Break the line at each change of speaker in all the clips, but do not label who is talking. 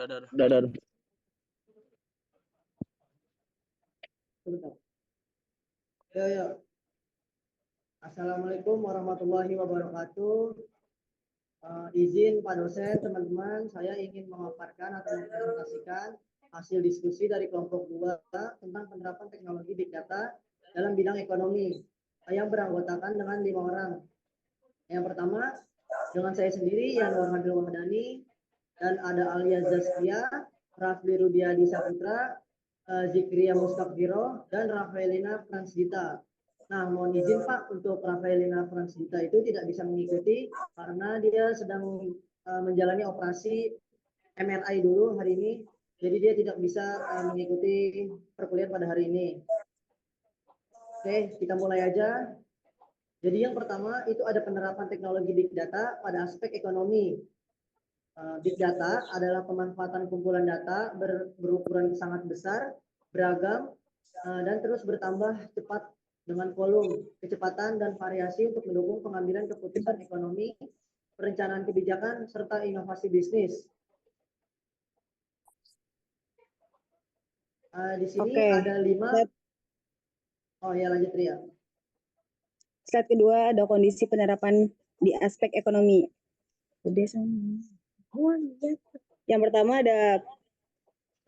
Udah.
Sebentar. Ya. Assalamualaikum warahmatullahi wabarakatuh. Izin Pak dosen, teman-teman, saya ingin memaparkan atau mempresentasikan hasil diskusi dari kelompok 2 tentang penerapan teknologi Big Data dalam bidang ekonomi yang beranggotakan dengan 5 orang. Yang pertama, dengan saya sendiri, Yanwar Habil Wahdani, dan ada Alia Zaskia, Rafli Rudiadi Saputra, Zikria Mustaqbiro, dan Rafaelina Fransdita. Nah, mohon izin Pak, untuk Rafaelina Fransdita itu tidak bisa mengikuti karena dia sedang menjalani operasi MRI dulu hari ini, jadi dia tidak bisa mengikuti perkuliahan pada hari ini. Oke, kita mulai aja. Jadi yang pertama itu ada penerapan teknologi Big Data pada aspek ekonomi. Big Data adalah pemanfaatan kumpulan data berukuran sangat besar, beragam, dan terus bertambah cepat dengan volume, kecepatan, dan variasi untuk mendukung pengambilan keputusan ekonomi, perencanaan kebijakan, serta inovasi bisnis. Di sini ada 5. Oh ya, lanjut Ria.
Slide kedua ada kondisi penerapan di aspek ekonomi. Yang pertama ada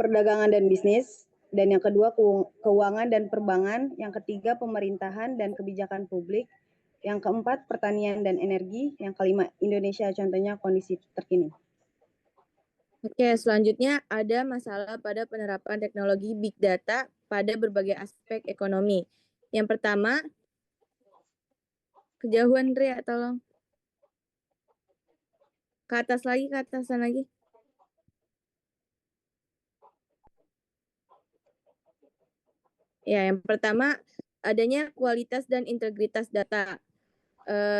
perdagangan dan bisnis, dan yang kedua keuangan dan perbankan, yang ketiga pemerintahan dan kebijakan publik, yang keempat pertanian dan energi, yang kelima Indonesia contohnya kondisi terkini.
Oke, selanjutnya ada masalah pada penerapan teknologi Big Data pada berbagai aspek ekonomi. Yang pertama, kejauhan Ria, tolong. Ke atasan lagi. Ya, yang pertama adanya kualitas dan integritas data.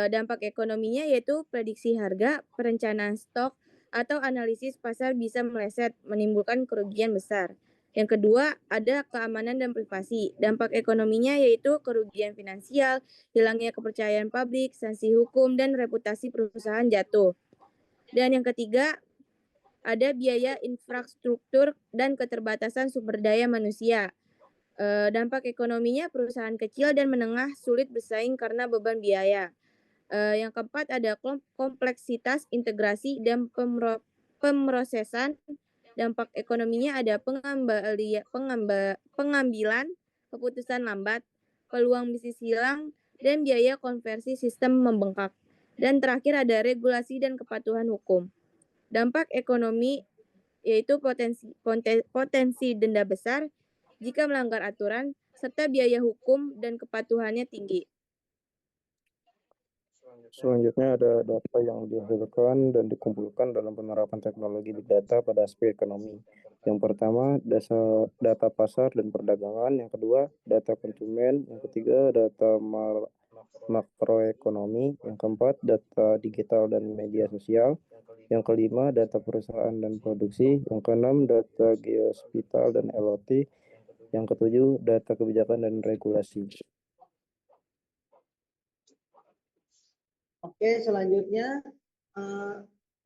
Dampak ekonominya yaitu prediksi harga, perencanaan stok, atau analisis pasar bisa meleset, menimbulkan kerugian besar. Yang kedua, ada keamanan dan privasi. Dampak ekonominya yaitu kerugian finansial, hilangnya kepercayaan publik, sanksi hukum, dan reputasi perusahaan jatuh. Dan yang ketiga, ada biaya infrastruktur dan keterbatasan sumber daya manusia. Dampak ekonominya perusahaan kecil dan menengah sulit bersaing karena beban biaya. Yang keempat ada kompleksitas integrasi dan pemrosesan. Dampak ekonominya ada pengambilan keputusan lambat, peluang bisnis hilang, dan biaya konversi sistem membengkak. Dan terakhir ada regulasi dan kepatuhan hukum. Dampak ekonomi yaitu potensi denda besar jika melanggar aturan, serta biaya hukum dan kepatuhannya tinggi.
Selanjutnya ada data yang dihasilkan dan dikumpulkan dalam penerapan teknologi Big Data pada aspek ekonomi. Yang pertama, data pasar dan perdagangan. Yang kedua, data konsumen. Yang ketiga, data makroekonomi. Yang keempat, data digital dan media sosial. Yang kelima, data perusahaan dan produksi. Yang keenam, data geospatial dan IoT. Yang ketujuh, data kebijakan dan regulasi.
Oke, selanjutnya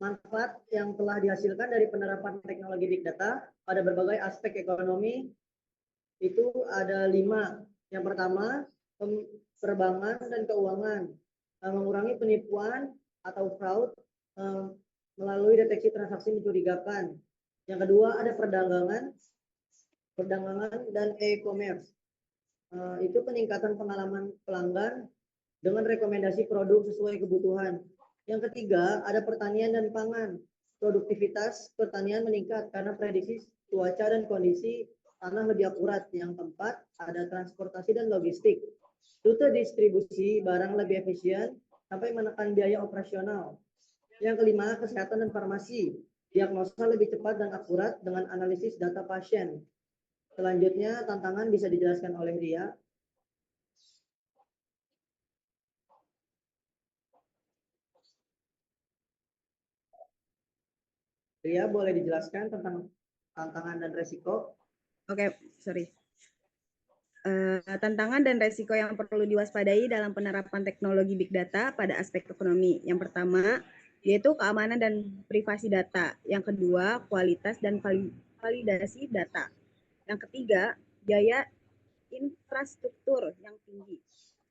manfaat yang telah dihasilkan dari penerapan teknologi Big Data pada berbagai aspek ekonomi itu ada 5. Yang pertama, perbankan dan keuangan, mengurangi penipuan atau fraud melalui deteksi transaksi mencurigakan. Yang kedua, ada perdagangan dan e-commerce. Itu peningkatan pengalaman pelanggan dengan rekomendasi produk sesuai kebutuhan. Yang ketiga, ada pertanian dan pangan. Produktivitas pertanian meningkat karena prediksi cuaca dan kondisi tanah lebih akurat. Yang keempat, ada transportasi dan logistik. Rute distribusi barang lebih efisien sampai menekan biaya operasional. Yang kelima, kesehatan dan farmasi. Diagnosa lebih cepat dan akurat dengan analisis data pasien. Selanjutnya, tantangan bisa dijelaskan oleh Ria. Ria, boleh dijelaskan tentang tantangan dan resiko?
Oke, sorry. Tantangan dan resiko yang perlu diwaspadai dalam penerapan teknologi Big Data pada aspek ekonomi. Yang pertama, yaitu keamanan dan privasi data. Yang kedua, kualitas dan validasi data. Yang ketiga, biaya infrastruktur yang tinggi.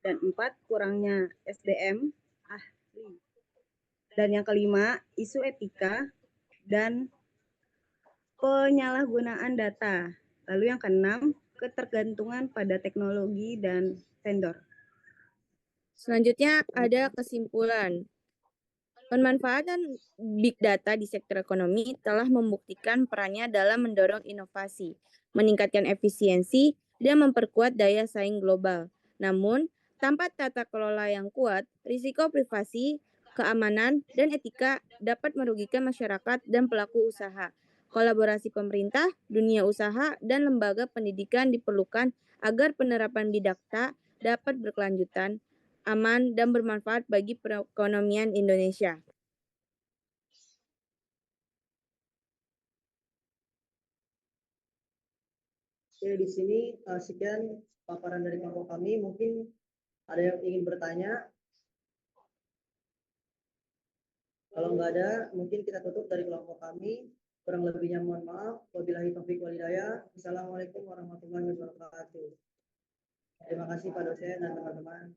Dan 4, kurangnya SDM ahli. Dan yang kelima, isu etika dan penyalahgunaan data. Lalu yang keenam, ketergantungan pada teknologi dan vendor.
Selanjutnya ada kesimpulan. Pemanfaatan big data di sektor ekonomi telah membuktikan perannya dalam mendorong inovasi, meningkatkan efisiensi, dan memperkuat daya saing global. Namun, tanpa tata kelola yang kuat, risiko privasi, keamanan, dan etika dapat merugikan masyarakat dan pelaku usaha. Kolaborasi pemerintah, dunia usaha, dan lembaga pendidikan diperlukan agar penerapan big data dapat berkelanjutan, aman, dan bermanfaat bagi perekonomian Indonesia.
Oke, di sini sekian paparan dari kelompok kami. Mungkin ada yang ingin bertanya. Kalau nggak ada, mungkin kita tutup dari kelompok kami. Kurang lebihnya mohon maaf. Wabillahi taufiq wal hidayah. Assalamualaikum warahmatullahi wabarakatuh. Terima kasih Pak dosen dan teman-teman.